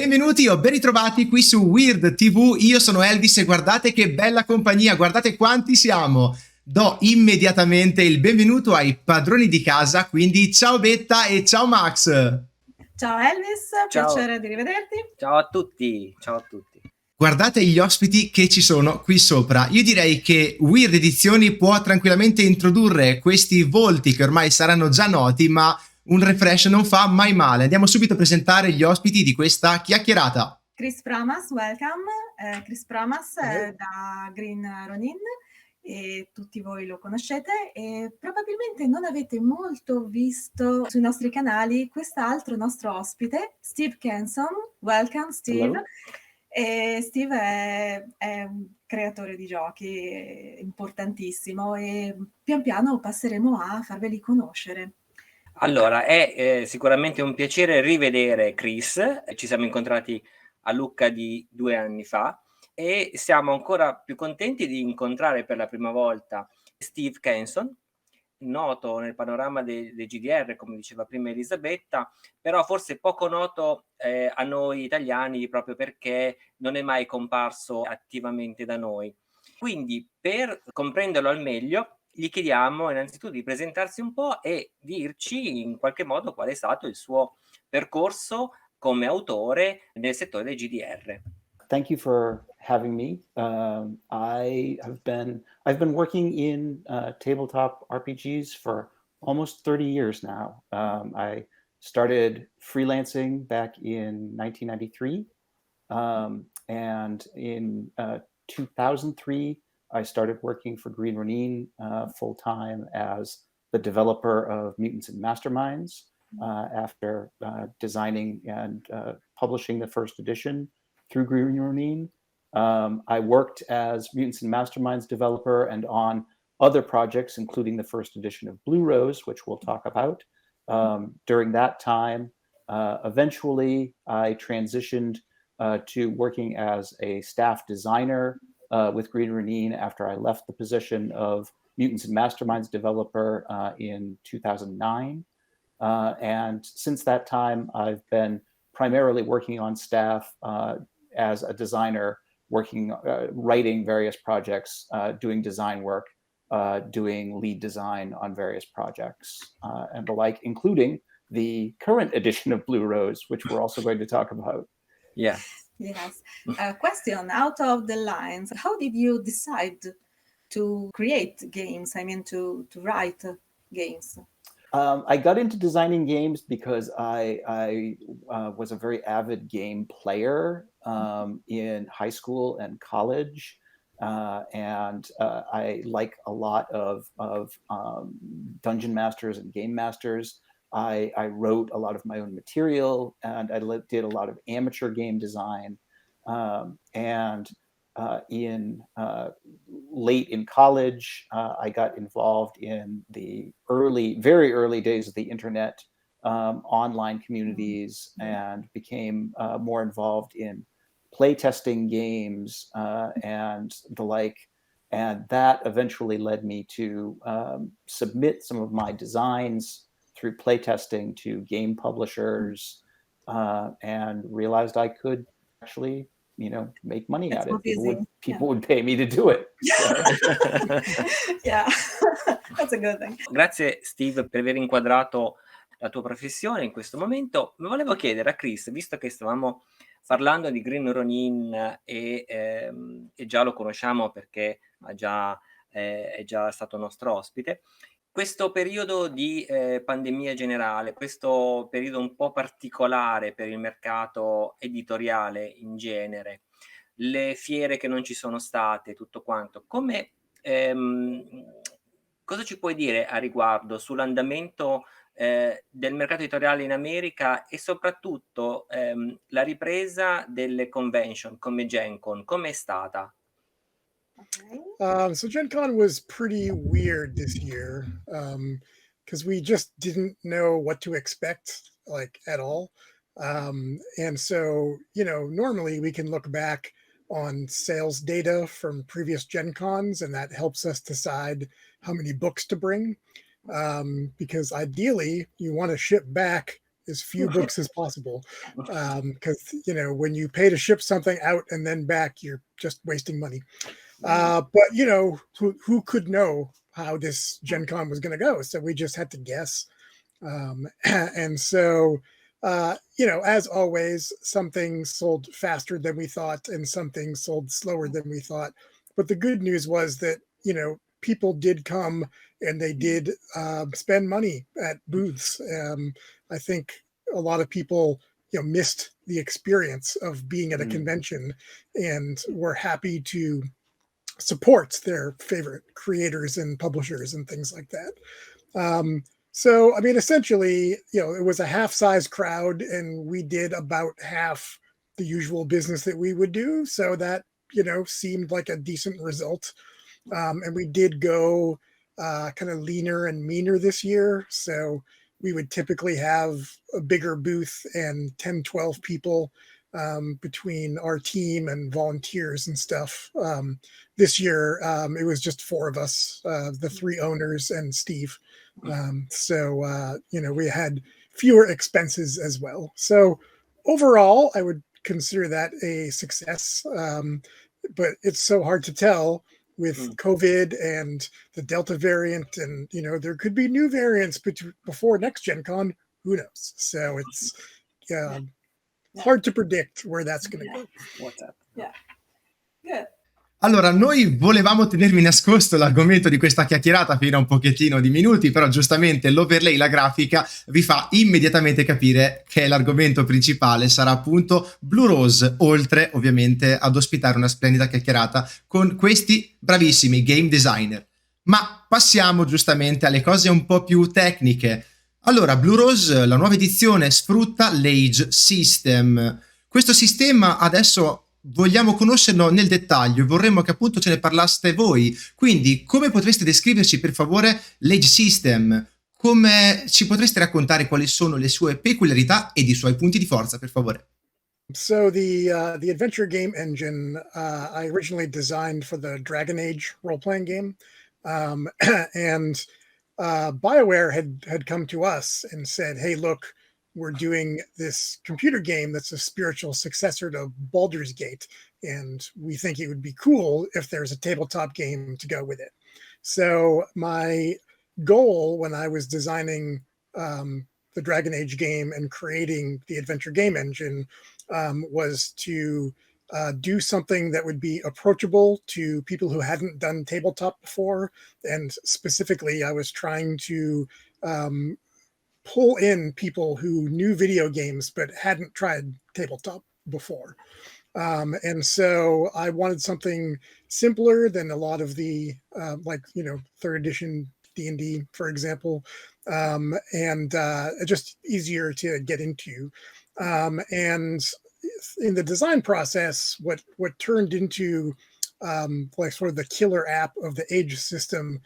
Benvenuti o ben ritrovati qui su Wyrd TV, io sono Elvis e guardate che bella compagnia, guardate quanti siamo. Do immediatamente il benvenuto ai padroni di casa, quindi ciao Betta e ciao Max. Ciao Elvis, Ciao. piacere di rivederti. Ciao a tutti, ciao a tutti. Guardate gli ospiti che ci sono qui sopra. Io direi che Wyrd Edizioni può tranquillamente introdurre questi volti che ormai saranno già noti, ma un refresh non fa mai male. Andiamo subito a presentare gli ospiti di questa chiacchierata. Chris Pramas, welcome. Chris Pramas da Green Ronin, e tutti voi lo conoscete e probabilmente non avete molto visto sui nostri canali quest'altro nostro ospite, Steve Kenson. Welcome Steve. Hello. E Steve è un creatore di giochi importantissimo e pian piano passeremo a farveli conoscere. Allora, è sicuramente un piacere rivedere Chris. Ci siamo incontrati a Lucca di 2 anni fa e siamo ancora più contenti di incontrare per la prima volta Steve Kenson, noto nel panorama dei GDR, come diceva prima Elisabetta, però forse poco noto a noi italiani proprio perché non è mai comparso attivamente da noi. Quindi, per comprenderlo al meglio, gli chiediamo innanzitutto di presentarsi un po' e dirci in qualche modo qual è stato il suo percorso come autore nel settore dei GDR. Thank you for having me. I've been working in tabletop RPGs for almost 30 years now. I started freelancing back in 1993, and in 2003 I started working for Green Ronin full time as the developer of Mutants and Masterminds after designing and publishing the first edition through Green Ronin. I worked as Mutants and Masterminds developer and on other projects, including the first edition of Blue Rose, which we'll talk about. During that time, eventually I transitioned to working as a staff designer with Green Ronin after I left the position of Mutants and Masterminds developer in 2009. And since that time, I've been primarily working on staff as a designer, working, writing various projects, doing design work, doing lead design on various projects and the like, including the current edition of Blue Rose, which we're also going to talk about. Yeah. Yes. Question out of the lines. How did you decide to create games? I mean, to write games? I got into designing games because I was a very avid game player in high school and college. And I like a lot of dungeon masters and game masters. I wrote a lot of my own material, and I did a lot of amateur game design. And in late in college, I got involved in the very early days of the internet, online communities, and became more involved in playtesting games and the like. And that eventually led me to submit some of my designs through playtesting to game publishers, and realized I could actually, make money at it. People would pay me to do it. Yeah, that's a good thing. Grazie Steve per aver inquadrato la tua professione in questo momento. Ma volevo chiedere a Chris, visto che stavamo parlando di Green Ronin e già lo conosciamo perché è già stato nostro ospite, questo periodo di pandemia generale, questo periodo un po' particolare per il mercato editoriale in genere, le fiere che non ci sono state, tutto quanto, cosa ci puoi dire a riguardo sull'andamento del mercato editoriale in America e soprattutto la ripresa delle convention come Gen Con, com'è stata? So Gen Con was pretty weird this year because we just didn't know what to expect, like, at all. And so, normally we can look back on sales data from previous Gen Cons, and that helps us decide how many books to bring. Because ideally you want to ship back as few books as possible, because when you pay to ship something out and then back, you're just wasting money. But who could know how this Gen Con was going to go? So we just had to guess. And so, as always, some things sold faster than we thought and some things sold slower than we thought. But the good news was that, people did come and they did spend money at booths. I think a lot of people, missed the experience of being at a convention and were happy to support their favorite creators and publishers and things like that. So, essentially, it was a half-size crowd, and we did about half the usual business that we would do. So that, seemed like a decent result. And we did go kind of leaner and meaner this year. So we would typically have a bigger booth and 10, 12 people between our team and volunteers and stuff. This year, it was just 4 of us, the 3 owners and Steve. So we had fewer expenses as well. So overall, I would consider that a success. But it's so hard to tell with COVID and the Delta variant, and there could be new variants before next Gen Con. Who knows? So it's hard to predict where that's going to go. What's up? Yeah. Good. Allora, noi volevamo tenervi nascosto l'argomento di questa chiacchierata fino a un pochettino di minuti, però giustamente l'overlay, la grafica, vi fa immediatamente capire che l'argomento principale sarà appunto Blue Rose, oltre ovviamente ad ospitare una splendida chiacchierata con questi bravissimi game designer. Ma passiamo giustamente alle cose un po' più tecniche. Allora, Blue Rose, la nuova edizione, sfrutta l'AGE System. Questo sistema adesso vogliamo conoscerlo nel dettaglio e vorremmo che appunto ce ne parlaste voi. Quindi, come potreste descriverci per favore l'AGE System? Come ci potreste raccontare quali sono le sue peculiarità ed i suoi punti di forza, per favore? So the adventure game engine I originally designed for the Dragon Age role-playing game, and BioWare had come to us and said, "Hey, look, we're doing this computer game that's a spiritual successor to Baldur's Gate, and we think it would be cool if there's a tabletop game to go with it." So my goal when I was designing the Dragon Age game and creating the adventure game engine was to do something that would be approachable to people who hadn't done tabletop before. And specifically, I was trying to pull in people who knew video games but hadn't tried tabletop before. And so I wanted something simpler than a lot of the third edition D&D, for example, and just easier to get into. And in the design process, what turned into sort of the killer app of the AGE system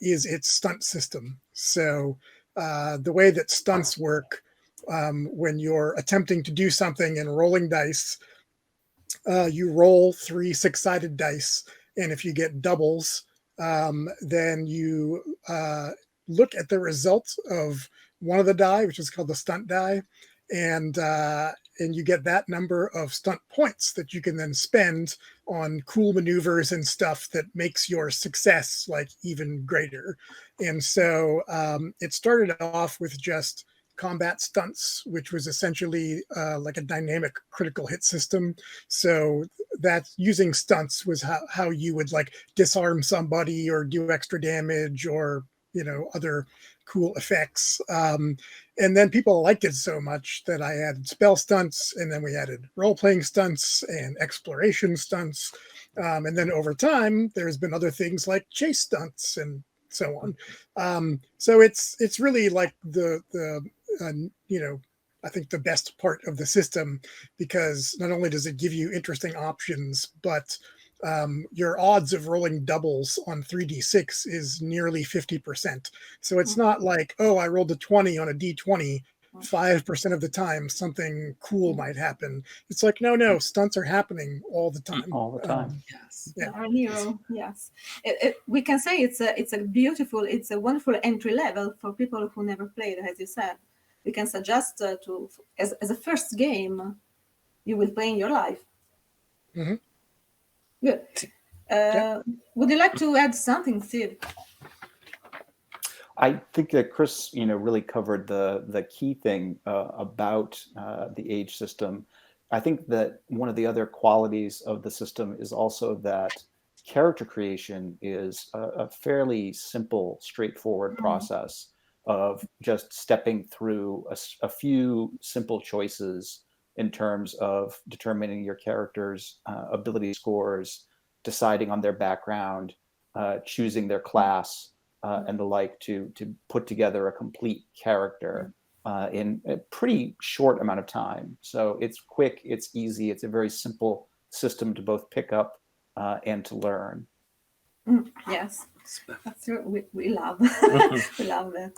is its stunt system. So the way that stunts work, when you're attempting to do something and rolling dice, you roll 3 6-sided dice, and if you get doubles, then you look at the result of one of the die, which is called the stunt die, and you get that number of stunt points that you can then spend on cool maneuvers and stuff that makes your success even greater. And so it started off with just combat stunts, which was essentially like a dynamic critical hit system. So that using stunts was how you would disarm somebody or do extra damage or other cool effects. And then people liked it so much that I added spell stunts, and then we added role-playing stunts and exploration stunts. And then over time, there's been other things like chase stunts and so on. So it's really I think the best part of the system, because not only does it give you interesting options, but your odds of rolling doubles on 3d6 is nearly 50%. So it's not like, oh, I rolled a 20 on a d20, 5% of the time something cool might happen. It's like, no, stunts are happening all the time. All the time. Yes. Yeah. Our hero, yes. We can say it's a wonderful entry level for people who never played, as you said. we can suggest as a first game you will play in your life. Mm-hmm. Good. Would you like to add something, Steve? I think that Chris, really covered the key thing about the AGE system. I think that one of the other qualities of the system is also that character creation is a fairly simple, straightforward process of just stepping through a few simple choices in terms of determining your character's ability scores, deciding on their background, choosing their class, and the like to put together a complete character in a pretty short amount of time. So it's quick, it's easy, it's a very simple system to both pick up and to learn. Yes, that's true. We love we love that.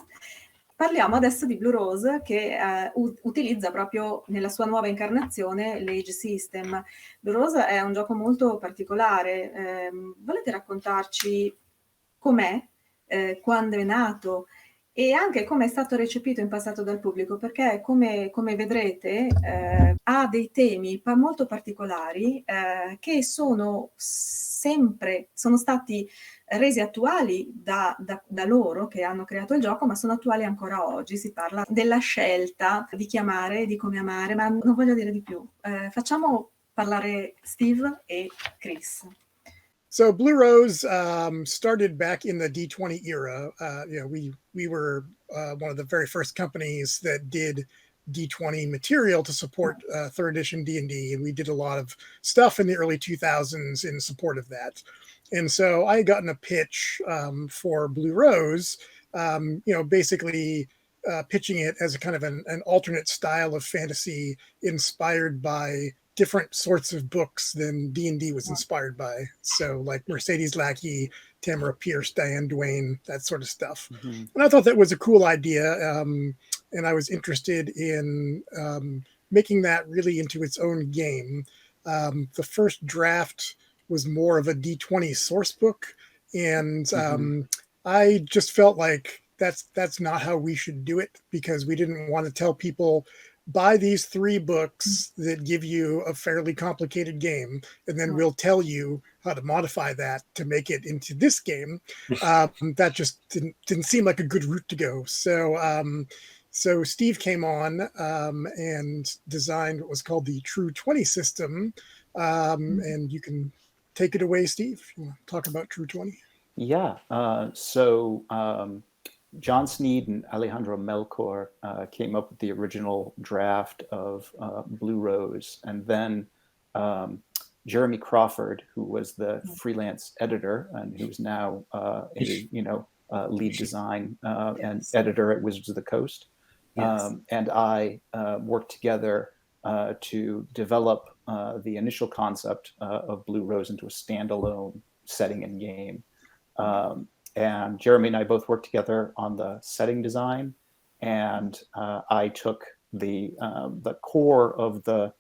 Parliamo adesso di Blue Rose, che utilizza proprio nella sua nuova incarnazione l'Age System. Blue Rose è un gioco molto particolare. Volete raccontarci com'è, quando è nato e anche come è stato recepito in passato dal pubblico? Perché come vedrete ha dei temi molto particolari che sono stati resi attuali da loro che hanno creato il gioco, ma sono attuali ancora oggi. Si parla della scelta di chi amare, di come amare, ma non voglio dire di più. Facciamo parlare Steve e Chris. So Blue Rose started back in the D20 era. We were one of the very first companies that did D20 material to support third edition D&D, and we did a lot of stuff in the early 2000s in support of that. And so I had gotten a pitch for Blue Rose, basically pitching it as a kind of an alternate style of fantasy inspired by different sorts of books than D&D was inspired by. So like Mercedes Lackey, Tamara Pierce, Diane Duane, that sort of stuff. Mm-hmm. And I thought that was a cool idea. And I was interested in making that really into its own game. The first draft was more of a D20 source book. And I just felt like that's not how we should do it, because we didn't want to tell people, buy these 3 books that give you a fairly complicated game, and then we'll tell you how to modify that to make it into this game. That just didn't seem like a good route to go. So Steve came on and designed what was called the True 20 system. And you can take it away, Steve, if you want to talk about True 20. Yeah. So John Sneed and Alejandro Melchor came up with the original draft of Blue Rose, and then Jeremy Crawford, who was the freelance editor and who's now lead design and editor at Wizards of the Coast, and I worked together to develop the initial concept of Blue Rose into a standalone setting and game. And Jeremy and I both worked together on the setting design, and I took the core of the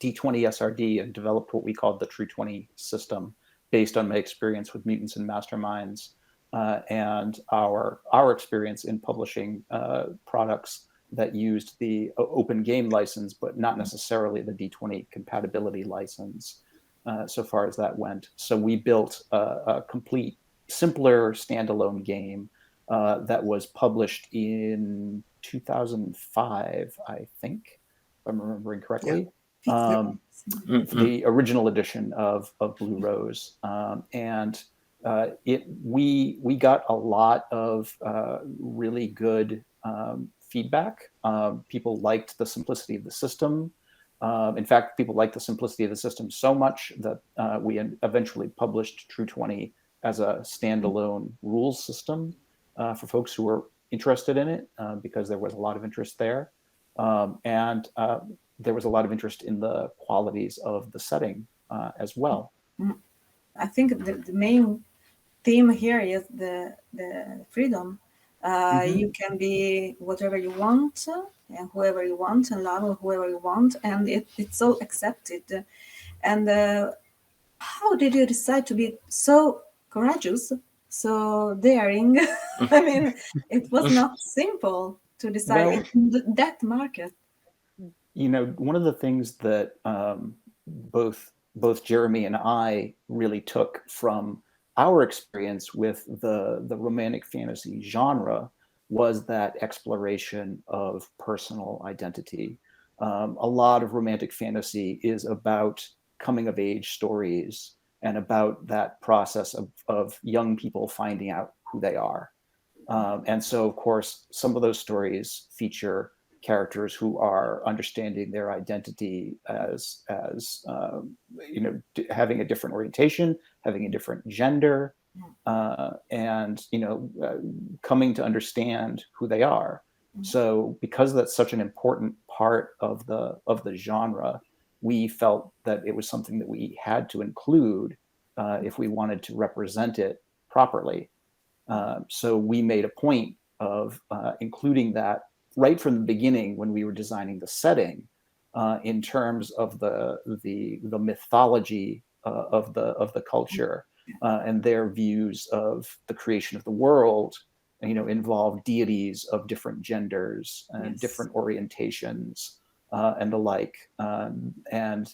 D20 SRD and developed what we called the True 20 system, based on my experience with Mutants and Masterminds and our experience in publishing products that used the open game license, but not necessarily the D20 compatibility license, so far as that went. So we built a complete, simpler standalone game that was published in 2005, I think, if I'm remembering correctly. The original edition of Blue Rose, and we got a lot of really good feedback. People liked the simplicity of the system. In fact, people liked the simplicity of the system so much that we eventually published True 20 as a standalone rules system for folks who were interested in it, because there was a lot of interest there. And there was a lot of interest in the qualities of the setting as well. I think the main theme here is the freedom. You can be whatever you want and whoever you want and love whoever you want, and it's so accepted. And how did you decide to be so courageous, so daring? I mean, it was not simple to decide Well, that market? One of the things that both Jeremy and I really took from our experience with the romantic fantasy genre was that exploration of personal identity. A lot of romantic fantasy is about coming of age stories and about that process of young people finding out who they are. And so, of course, some of those stories feature characters who are understanding their identity as having a different orientation, having a different gender, and coming to understand who they are. So because that's such an important part of the genre, we felt that it was something that we had to include if we wanted to represent it properly. So we made a point of including that right from the beginning when we were designing the setting, in terms of the mythology of the culture, and their views of the creation of the world. Involve deities of different genders and different orientations, and the like. And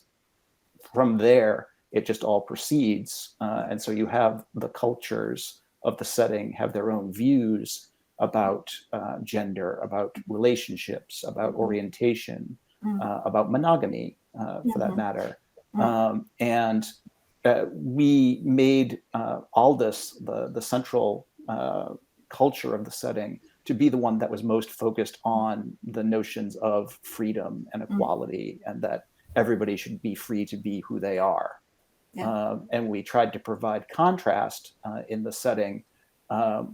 from there, it just all proceeds. And so you have the cultures of the setting have their own views about gender, about relationships, about orientation, about monogamy, for that matter. And we made Aldous, the central culture of the setting, to be the one that was most focused on the notions of freedom and equality, and that everybody should be free to be who they are. And we tried to provide contrast in the setting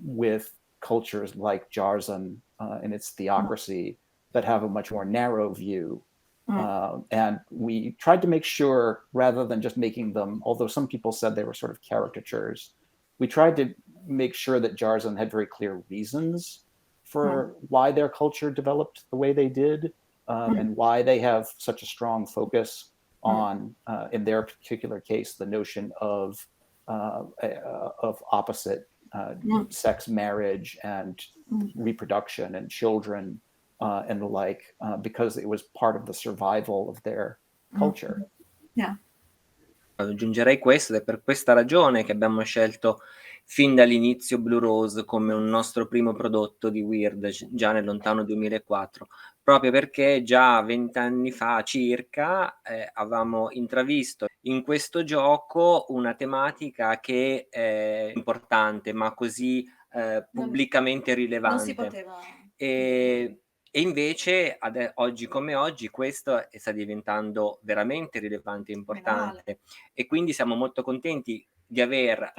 with cultures like Jarzan and its theocracy that have a much more narrow view. And we tried to make sure, rather than just making them, although some people said they were sort of caricatures, we tried to make sure that Jarzan had very clear reasons for why their culture developed the way they did, and why they have such a strong focus on, in their particular case, the notion of opposite sex marriage and reproduction and children and the like, because it was part of the survival of their culture. Aggiungerei questo, ed è per questa ragione che abbiamo scelto fin dall'inizio Blue Rose come un nostro primo prodotto di Wyrd, già nel lontano 2004, proprio perché già 20 anni fa circa avevamo intravisto in questo gioco una tematica che è importante, ma così pubblicamente rilevante. Non si poteva. E invece oggi come oggi questo sta diventando veramente rilevante e importante, e quindi siamo molto contenti di aver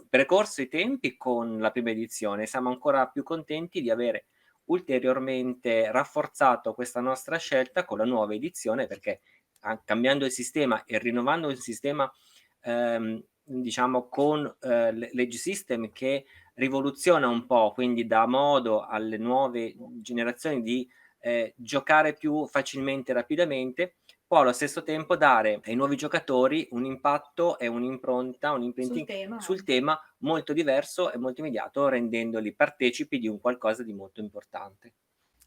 precorso i tempi con la prima edizione. Siamo ancora più contenti di avere ulteriormente rafforzato questa nostra scelta con la nuova edizione, perché cambiando il sistema e rinnovando il sistema diciamo con l'Age System, che rivoluziona un po', quindi dà modo alle nuove generazioni di giocare più facilmente e rapidamente, può allo stesso tempo dare ai nuovi giocatori un impatto e un'impronta, un imprinting sul tema molto diverso e molto immediato, rendendoli partecipi di un qualcosa di molto importante.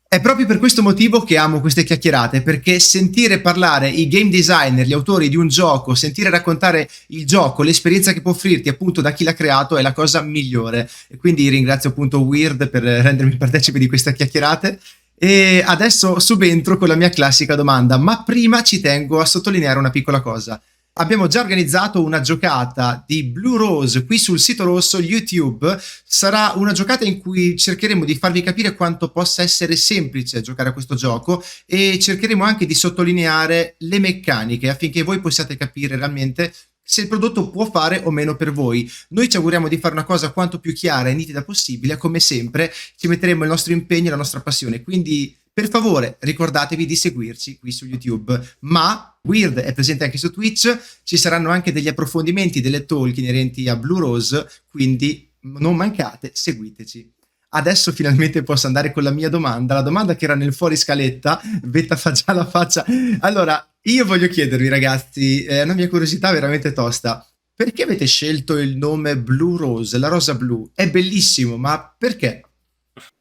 È proprio per questo motivo che amo queste chiacchierate, perché sentire parlare i game designer, gli autori di un gioco, sentire raccontare il gioco, l'esperienza che può offrirti appunto da chi l'ha creato, è la cosa migliore. E quindi ringrazio appunto Wyrd per rendermi partecipe di queste chiacchierate. E adesso subentro con la mia classica domanda, ma prima ci tengo a sottolineare una piccola cosa. Abbiamo già organizzato una giocata di Blue Rose qui sul sito rosso YouTube. Sarà una giocata in cui cercheremo di farvi capire quanto possa essere semplice giocare a questo gioco, e cercheremo anche di sottolineare le meccaniche affinché voi possiate capire realmente se il prodotto può fare o meno per voi. Noi ci auguriamo di fare una cosa quanto più chiara e nitida possibile. Come sempre ci metteremo il nostro impegno e la nostra passione, quindi per favore ricordatevi di seguirci qui su YouTube. Ma Wyrd è presente anche su Twitch, ci saranno anche degli approfondimenti, delle talk inerenti a Blue Rose, quindi non mancate, seguiteci. Adesso finalmente posso andare con la mia domanda, la domanda che era nel fuori scaletta. Betta fa già la faccia. Allora, io voglio chiedervi, ragazzi, è una mia curiosità veramente tosta. Perché avete scelto il nome Blue Rose, la rosa blu? È bellissimo, ma perché?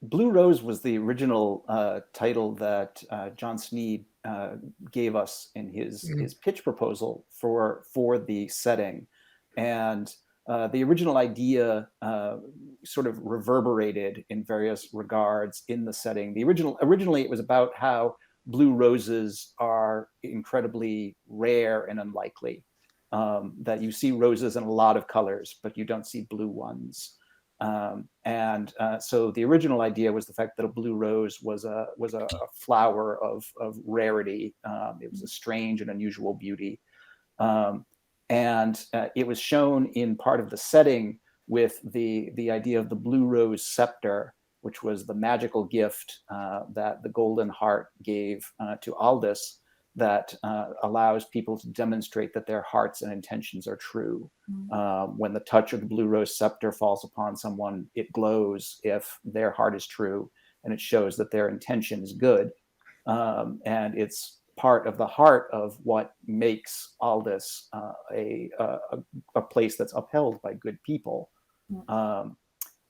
Blue Rose was the original title that John Sneed gave us in his pitch proposal for the setting, and the original idea sort of reverberated in various regards in the setting. Originally it was about how blue roses are incredibly rare and unlikely, that you see roses in a lot of colors, but you don't see blue ones. So the original idea was the fact that a blue rose was a flower of rarity. It was a strange and unusual beauty. It was shown in part of the setting with the idea of the blue rose scepter, which was the magical gift that the Golden Heart gave to Aldous, that allows people to demonstrate that their hearts and intentions are true. When the touch of the blue rose scepter falls upon someone, it glows if their heart is true, and it shows that their intention is good. And it's part of the heart of what makes Aldous a place that's upheld by good people.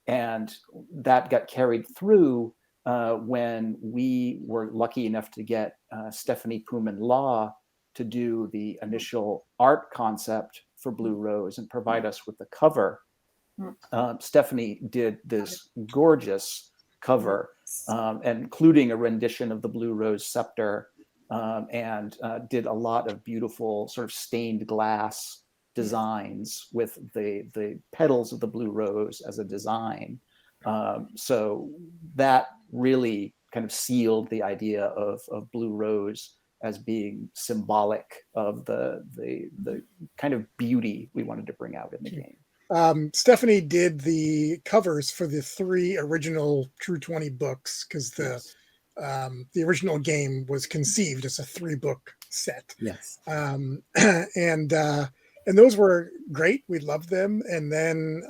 And that got carried through when we were lucky enough to get Stephanie Puman Law to do the initial art concept for Blue Rose and provide us with the cover. Stephanie did this gorgeous cover, including a rendition of the Blue Rose scepter, and did a lot of beautiful sort of stained glass designs with the petals of the blue rose as a design. So that really kind of sealed the idea of blue rose as being symbolic of the kind of beauty we wanted to bring out in the game. Stephanie did the covers for the 3 original True 20 books, because the original game was conceived as a 3-book set. Yes. And those were great. We loved them. And then,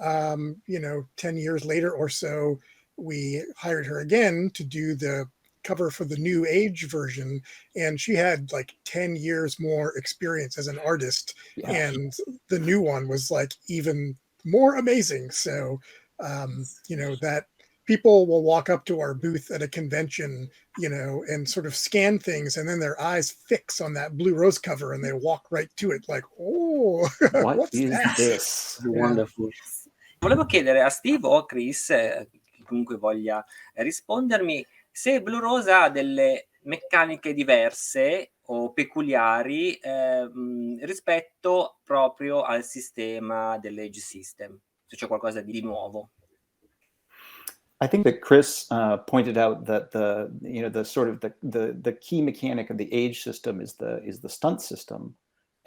10 years later or so, we hired her again to do the cover for the new age version. And she had like 10 years more experience as an artist. Yeah. And the new one was like even more amazing. So, that people will walk up to our booth at a convention, and sort of scan things, and then their eyes fix on that blue rose cover and they walk right to it like, oh, what is this? Wonderful. Volevo chiedere a Steve o a Chris, chiunque voglia rispondermi, se Blue Rose ha delle meccaniche diverse o peculiari rispetto proprio al sistema dell'Age System, se c'è qualcosa di nuovo. I think that Chris pointed out that the key mechanic of the age system is the stunt system,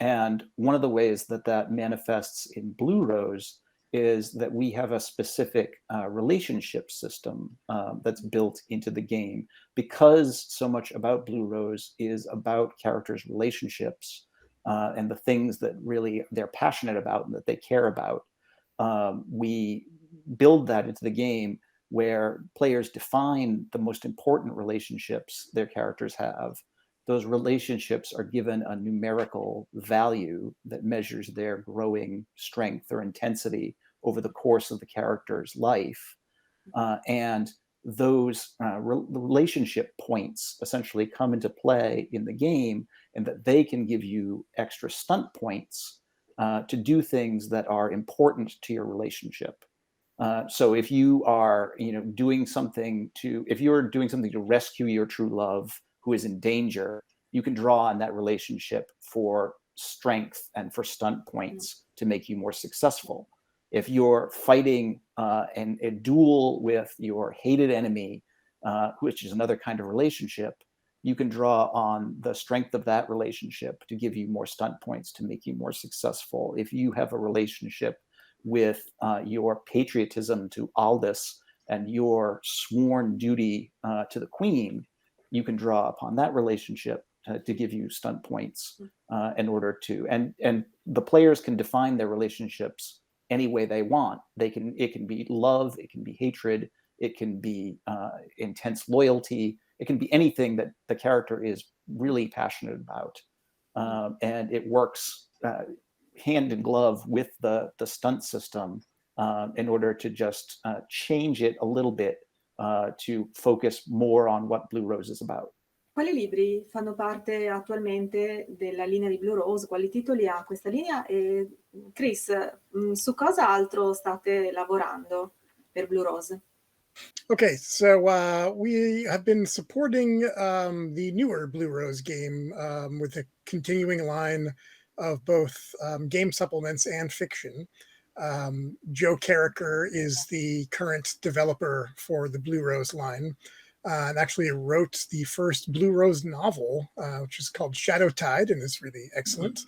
and one of the ways that manifests in Blue Rose is that we have a specific relationship system that's built into the game, because so much about Blue Rose is about characters' relationships and the things that really they're passionate about and that they care about. We build that into the game, where players define the most important relationships their characters have. Those relationships are given a numerical value that measures their growing strength or intensity over the course of the character's life. And those relationship points essentially come into play in the game, and that they can give you extra stunt points to do things that are important to your relationship. So if you are, doing something to rescue your true love who is in danger, you can draw on that relationship for strength and for stunt points to make you more successful. If you're fighting a duel with your hated enemy, which is another kind of relationship, you can draw on the strength of that relationship to give you more stunt points to make you more successful. If you have a relationship with your patriotism to Aldous and your sworn duty to the Queen, you can draw upon that relationship to give you stunt points in order to, and the players can define their relationships any way they want. It can be love, it can be hatred, it can be intense loyalty, it can be anything that the character is really passionate about, and it works hand in glove with the stunt system in order to just change it a little bit to focus more on what Blue Rose is about. Quali libri fanno parte attualmente della linea di Blue Rose? Quali titoli ha questa linea? E Chris, su cosa altro state lavorando per Blue Rose? Okay, so we have been supporting the newer Blue Rose game with a continuing line of both game supplements and fiction. Joe Carricker is the current developer for the Blue Rose line, and actually wrote the first Blue Rose novel, which is called Shadow Tide, and is really excellent.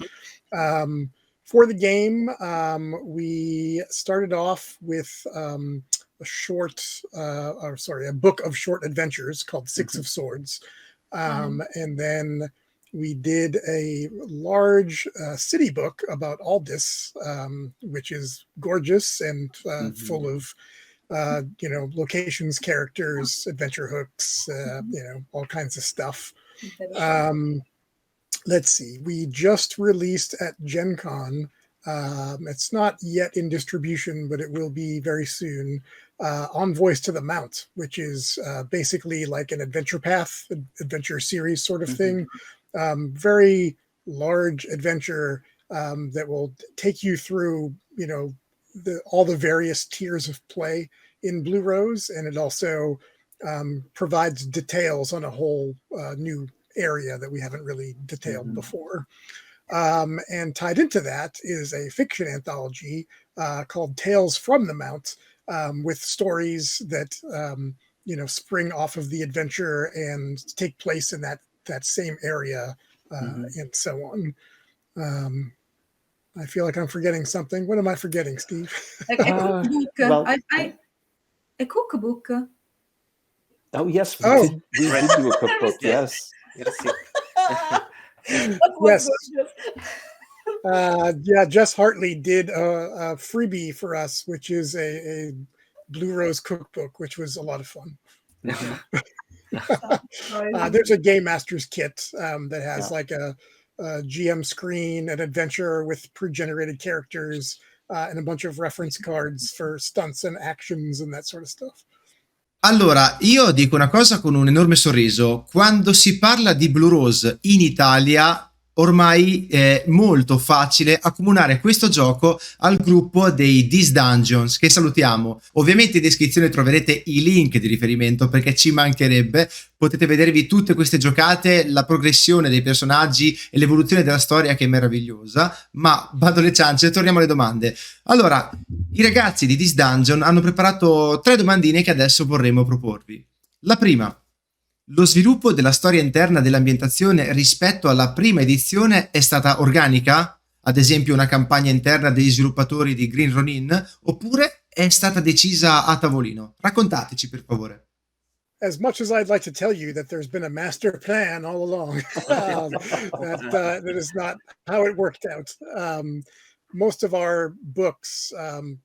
For the game, we started off with a book of short adventures called Six of Swords. And then we did a large city book about Aldis, which is gorgeous and full of locations, characters, adventure hooks, all kinds of stuff. Let's see, we just released at Gen Con. It's not yet in distribution, but it will be very soon. Envoys to the Mount, which is basically like an adventure path, adventure series sort of thing. Very large adventure that will take you through, all the various tiers of play in Blue Rose, and it also provides details on a whole new area that we haven't really detailed before. And tied into that is a fiction anthology called Tales from the Mount, with stories that spring off of the adventure and take place in that same area, and so on. I feel like I'm forgetting something. What am I forgetting, Steve? A cookbook. A cookbook. Oh yes, we did do a cookbook. Yes. Yes. Jess Hartley did a freebie for us, which is a Blue Rose cookbook, which was a lot of fun. There's a Game Master's kit that has like a GM screen, an adventure with pre-generated characters, and a bunch of reference cards for stunts and actions and that sort of stuff. Allora, io dico una cosa con un enorme sorriso. Quando si parla di Blue Rose in Italia, ormai è molto facile accomunare questo gioco al gruppo dei These Dungeons, che salutiamo. Ovviamente in descrizione troverete i link di riferimento, perché ci mancherebbe. Potete vedervi tutte queste giocate, la progressione dei personaggi e l'evoluzione della storia, che è meravigliosa. Ma vado alle ciance, torniamo alle domande. Allora, i ragazzi di This Dungeon hanno preparato 3 domandine che adesso vorremmo proporvi. La prima: lo sviluppo della storia interna dell'ambientazione rispetto alla prima edizione è stata organica? Ad esempio una campagna interna degli sviluppatori di Green Ronin? Oppure è stata decisa a tavolino? Raccontateci, per favore. As much as I'd like to tell you that there's been a master plan all along, that is not how it worked out. Most of our books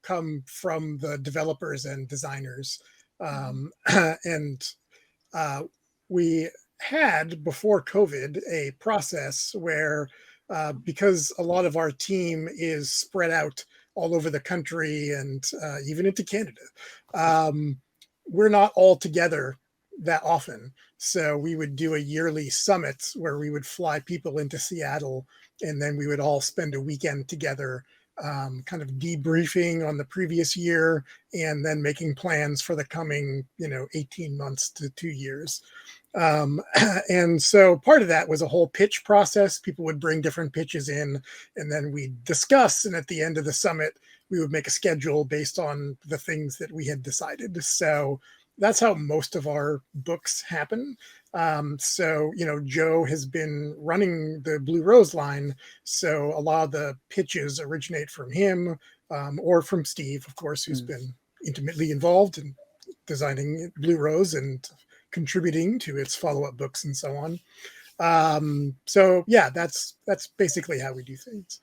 come from the developers and designers. And we had, before COVID, a process where, because a lot of our team is spread out all over the country and even into Canada, we're not all together that often. So we would do a yearly summit where we would fly people into Seattle, and then we would all spend a weekend together, kind of debriefing on the previous year and then making plans for the coming, 18 months to 2 years. And so part of that was a whole pitch process. People would bring different pitches in, and then we'd discuss. And at the end of the summit, we would make a schedule based on the things that we had decided. So that's how most of our books happen. So, Joe has been running the Blue Rose line. So a lot of the pitches originate from him, or from Steve, of course, who's been intimately involved in designing Blue Rose and contributing to its follow-up books and so on. So yeah, that's basically how we do things.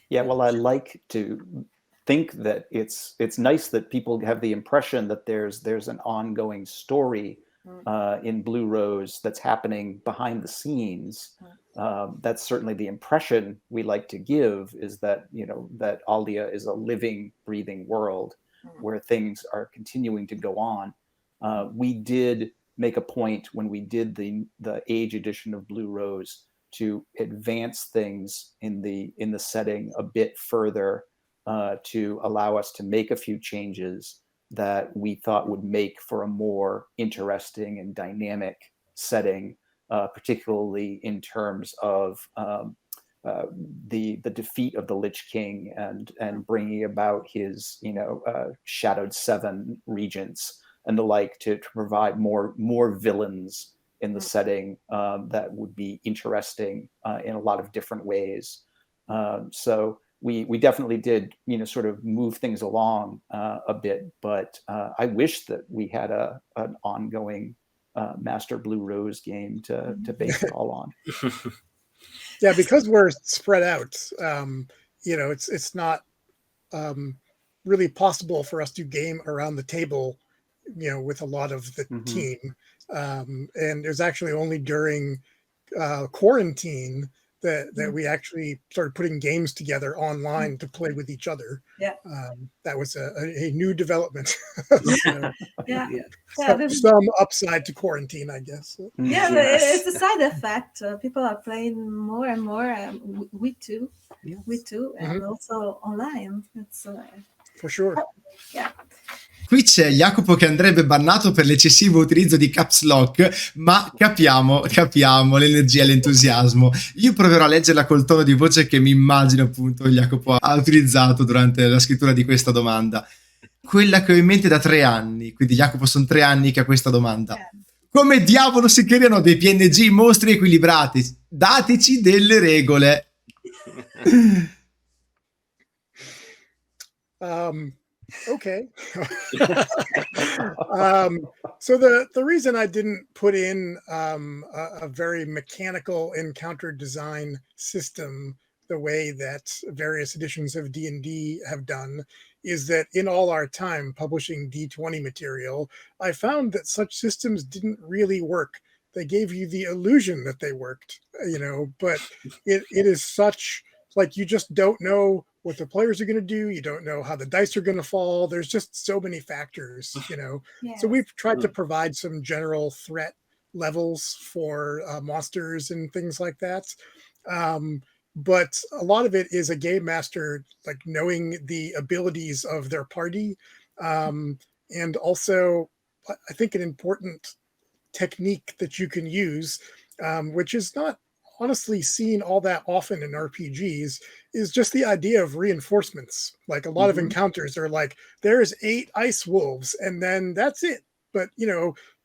Yeah, well, I like to think that it's nice that people have the impression that there's an ongoing story in Blue Rose that's happening behind the scenes. That's certainly the impression we like to give, is that that Aldia is a living, breathing world. where things are continuing to go on. We did make a point when we did the Age edition of Blue Rose to advance things in the setting a bit further, to allow us to make a few changes that we thought would make for a more interesting and dynamic setting, particularly in terms of the defeat of the Lich King and bringing about his Shadowed Seven regents and the like, to provide more villains in the setting that would be interesting in a lot of different ways. So we definitely did sort of move things along a bit, but I wish that we had an ongoing Master Blue Rose game to base it all on. Yeah, because we're spread out, it's not really possible for us to game around the table, with a lot of the team. And it was actually only during quarantine that we actually started putting games together online to play with each other. Yeah. That was a new development. So, yeah. Some upside to quarantine, I guess. Yeah, it's a side effect. People are playing more and more. We too, and also online. It's for sure. Yeah. Qui c'è Jacopo che andrebbe bannato per l'eccessivo utilizzo di caps lock, ma capiamo l'energia e l'entusiasmo. Io proverò a leggerla col tono di voce che mi immagino appunto Jacopo ha utilizzato durante la scrittura di questa domanda. Quella che ho in mente da 3 anni, quindi Jacopo sono 3 anni che ha questa domanda. Come diavolo si creano dei PNG mostri equilibrati? Dateci delle regole. Okay. So the reason I didn't put in a very mechanical encounter design system the way that various editions of D&D have done is that in all our time publishing D20 material, I found that such systems didn't really work. They gave you the illusion that they worked, but it is such, like, you just don't know what the players are going to do. You don't know how the dice are going to fall. There's just so many factors, Yes. So we've tried to provide some general threat levels for monsters and things like that. But a lot of it is a game master, like, knowing the abilities of their party. And also, I think an important technique that you can use, which is not honestly seen all that often in RPGs, is just the idea of reinforcements. Like, a lot of encounters are like, there's 8 ice wolves and then that's it. But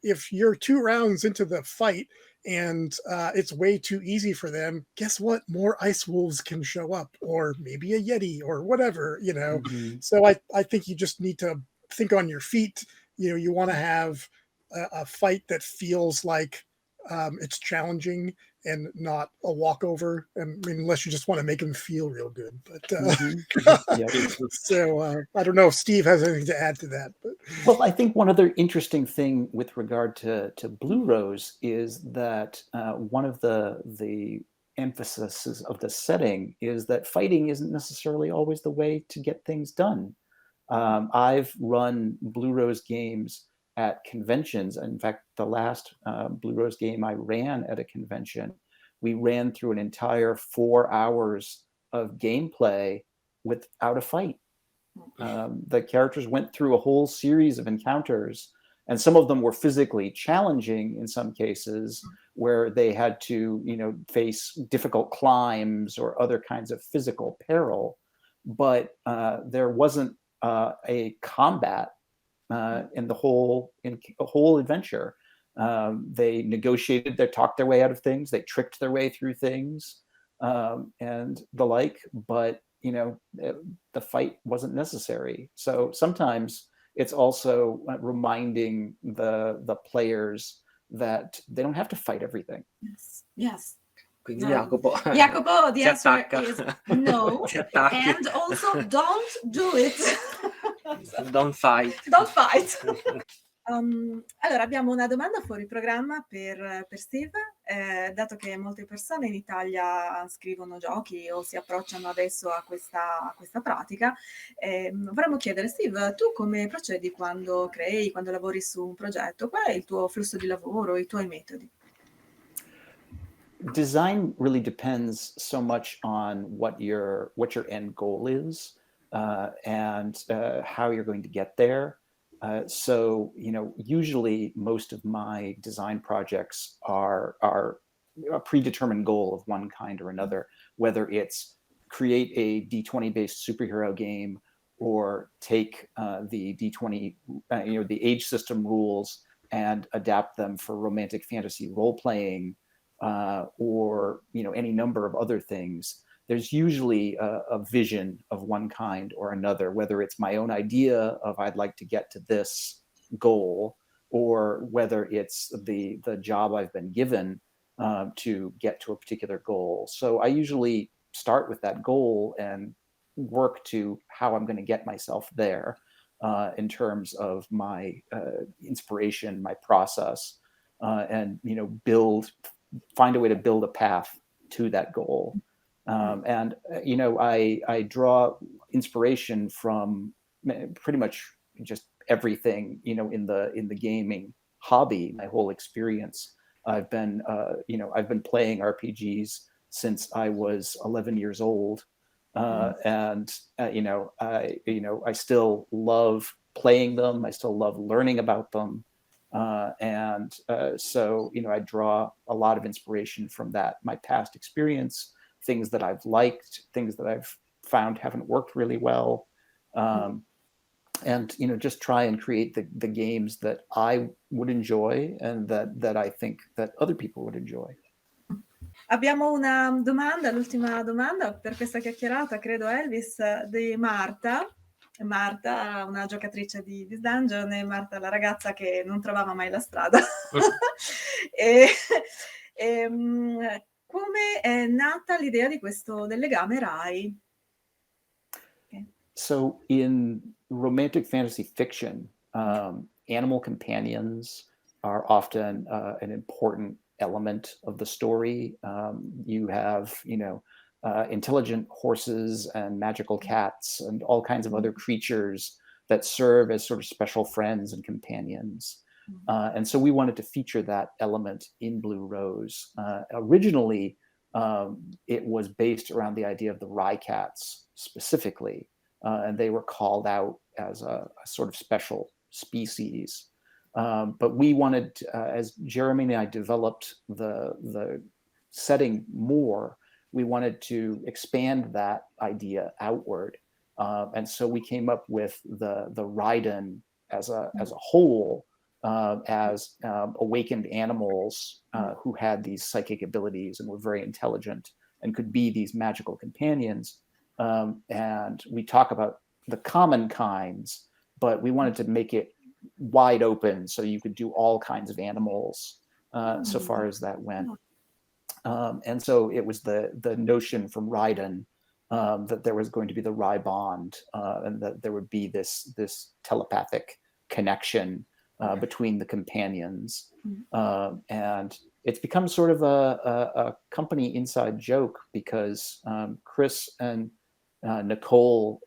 if you're 2 rounds into the fight and it's way too easy for them, guess what? More ice wolves can show up, or maybe a Yeti or whatever, So I think you just need to think on your feet. You want to have a fight that feels like it's challenging and not a walkover. I mean, unless you just want to make them feel real good. But so I don't know if Steve has anything to add to that. But well, I think one other interesting thing with regard to Blue Rose is that one of the emphases of the setting is that fighting isn't necessarily always the way to get things done. I've run Blue Rose games at conventions. In fact, the last Blue Rose game I ran at a convention, we ran through an entire 4 hours of gameplay without a fight. The characters went through a whole series of encounters, and some of them were physically challenging in some cases, where they had to, face difficult climbs or other kinds of physical peril. But there wasn't a combat in the whole adventure. They talked their way out of things, they tricked their way through things, and the like, but the fight wasn't necessary. So sometimes it's also reminding the players that they don't have to fight everything. Yes. Quindi Jacopo, the si answer attacca. is no. And also, don't do it. Don't fight. Don't fight. Allora, abbiamo una domanda fuori programma per Steve. dato che molte persone in Italia scrivono giochi o si approcciano adesso a questa pratica, vorremmo chiedere, Steve, tu come procedi quando crei, quando lavori su un progetto? Qual è il tuo flusso di lavoro, i tuoi metodi? Design really depends so much on what your end goal is, and how you're going to get there. So, usually most of my design projects are a predetermined goal of one kind or another, whether it's create a D20 based superhero game or take the D20, the age system rules and adapt them for romantic fantasy role playing, or any number of other things. There's usually a vision of one kind or another, whether it's my own idea of I'd like to get to this goal, or whether it's the job I've been given to get to a particular goal. So I usually start with that goal and work to how I'm going to get myself there, in terms of my inspiration, my process, and find a way to build a path to that goal. And I draw inspiration from pretty much just everything, in the gaming hobby, my whole experience. I've been playing RPGs since I was 11 years old. And I still love playing them. I still love learning about them. So I draw a lot of inspiration from that, my past experience, things that I've liked, things that I've found haven't worked really well, and just try and create the games that I would enjoy and that I think that other people would enjoy. Abbiamo una domanda, l'ultima domanda per questa chiacchierata, credo, Elvis, di Marta. Marta, una giocatrice di Dungeon, e Marta, la ragazza che non trovava mai la strada. Come è nata l'idea di del legame Rai? Okay. So in romantic fantasy fiction, animal companions are often an important element of the story. You have, intelligent horses and magical cats and all kinds of other creatures that serve as sort of special friends and companions. And so we wanted to feature that element in Blue Rose. Originally, it was based around the idea of the Rye cats specifically, and they were called out as a sort of special species. But we wanted, as Jeremy and I developed the setting more, we wanted to expand that idea outward. And so we came up with the Raiden as a whole, as awakened animals who had these psychic abilities and were very intelligent and could be these magical companions. And we talk about the common kinds, but we wanted to make it wide open so you could do all kinds of animals, so far as that went. And so it was the notion from Raiden that there was going to be the Rye bond, and that there would be this telepathic connection between the companions. And it's become sort of a company inside joke, because Chris and Nicole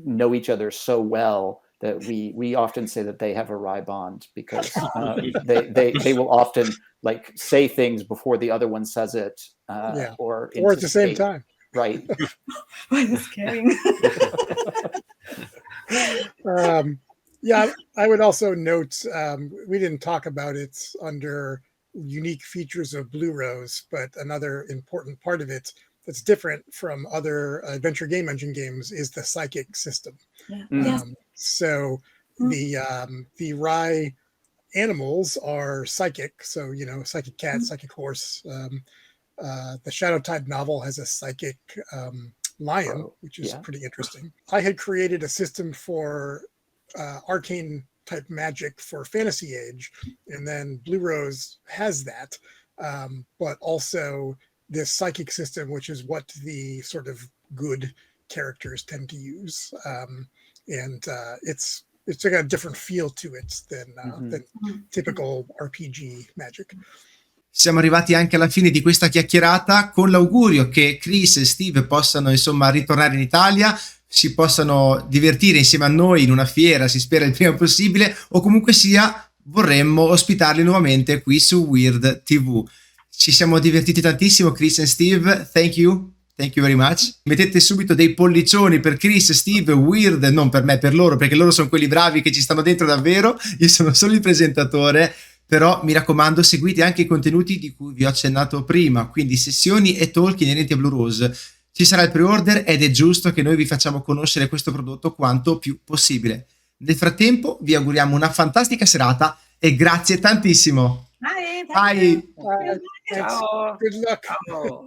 know each other so well that we often say that they have a Rye bond, because they will often like say things before the other one says it, or at the same time. Right. That's caring. Yeah, I would also note, we didn't talk about it under unique features of Blue Rose, but another important part of it that's different from other adventure game engine games is the psychic system. So the Rye animals are psychic. So, psychic cat, psychic horse. The Shadow Tide novel has a psychic lion, which is pretty interesting. I had created a system for arcane type magic for Fantasy Age, and then Blue Rose has that, but also this psychic system, which is what the sort of good characters tend to use, and it's got a different feel to it than typical RPG magic. Siamo arrivati anche alla fine di questa chiacchierata, con l'augurio che Chris e Steve possano insomma ritornare in Italia, si possano divertire insieme a noi in una fiera, si spera il prima possibile, o comunque sia vorremmo ospitarli nuovamente qui su Wyrd TV. Ci siamo divertiti tantissimo, Chris e Steve, thank you very much. Mettete subito dei pollicioni per Chris, Steve, Wyrd, non per me, per loro, perché loro sono quelli bravi che ci stanno dentro davvero, io sono solo il presentatore. Però mi raccomando, seguite anche i contenuti di cui vi ho accennato prima, quindi sessioni e talk inerenti a Blue Rose. Ci sarà il pre-order ed è giusto che noi vi facciamo conoscere questo prodotto quanto più possibile. Nel frattempo vi auguriamo una fantastica serata e grazie tantissimo. Bye. Bye. Thanks. Ciao. Good luck. Ciao.